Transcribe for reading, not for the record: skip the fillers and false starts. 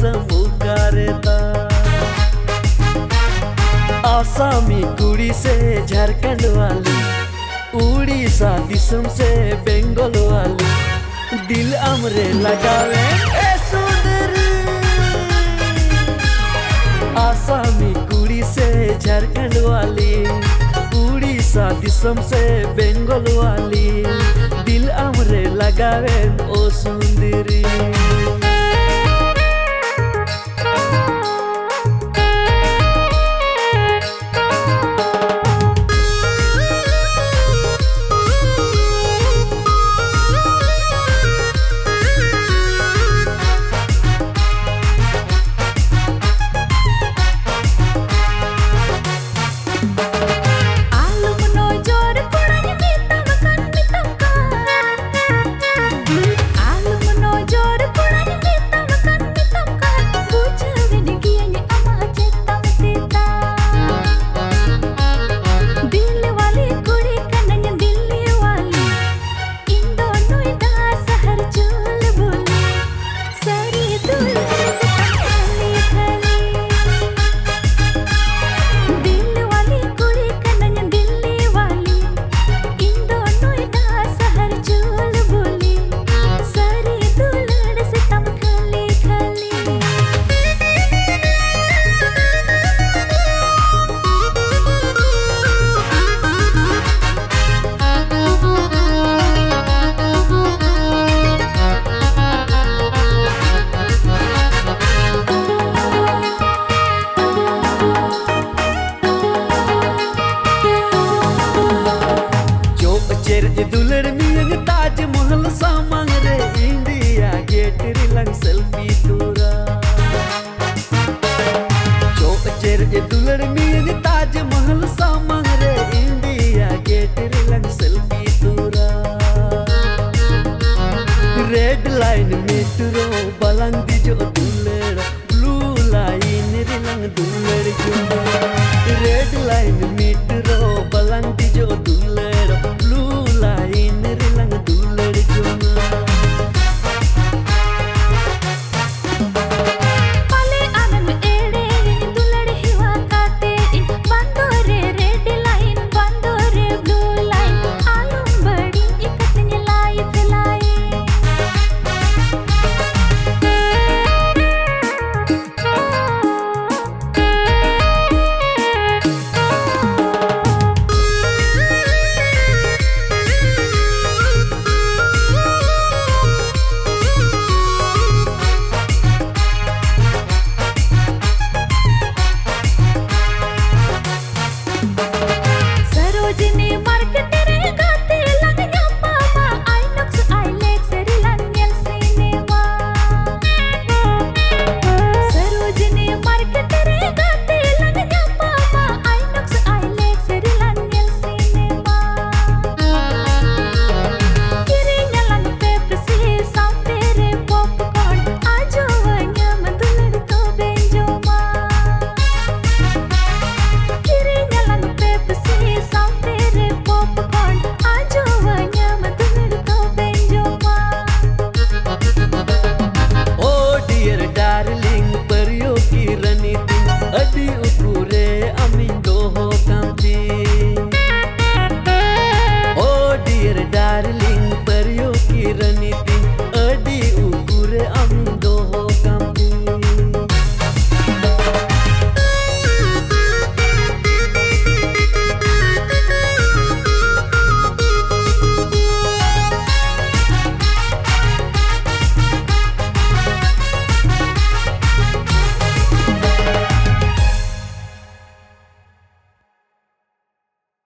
समुगारेता आसामी कुड़ी से झारखंड वाली, उड़ीसा दिसम से बंगाल वाली, दिल हमरे लगावे ए सुंदरी। आसामी कुड़ी से झारखंड वाली, उड़ीसा दिसम से बंगाल वाली, दिल हमरे लगावे ओ सुंदरी। दुलर मियंग ताजमहल सामंग रे, इंडिया गेट रिलंग सेल्फी तोरा। चोचेर दुलर मियंग ताजमहल सामंग रे, इंडिया गेट रिलंग सेल्फी तोरा। रेड लाइन मेट्रो बलंग दिजो दुलर, ब्लू लाइन रिलंग दुलर जो। रेड लाइन मेट्रो बलंग दिजो दुलर,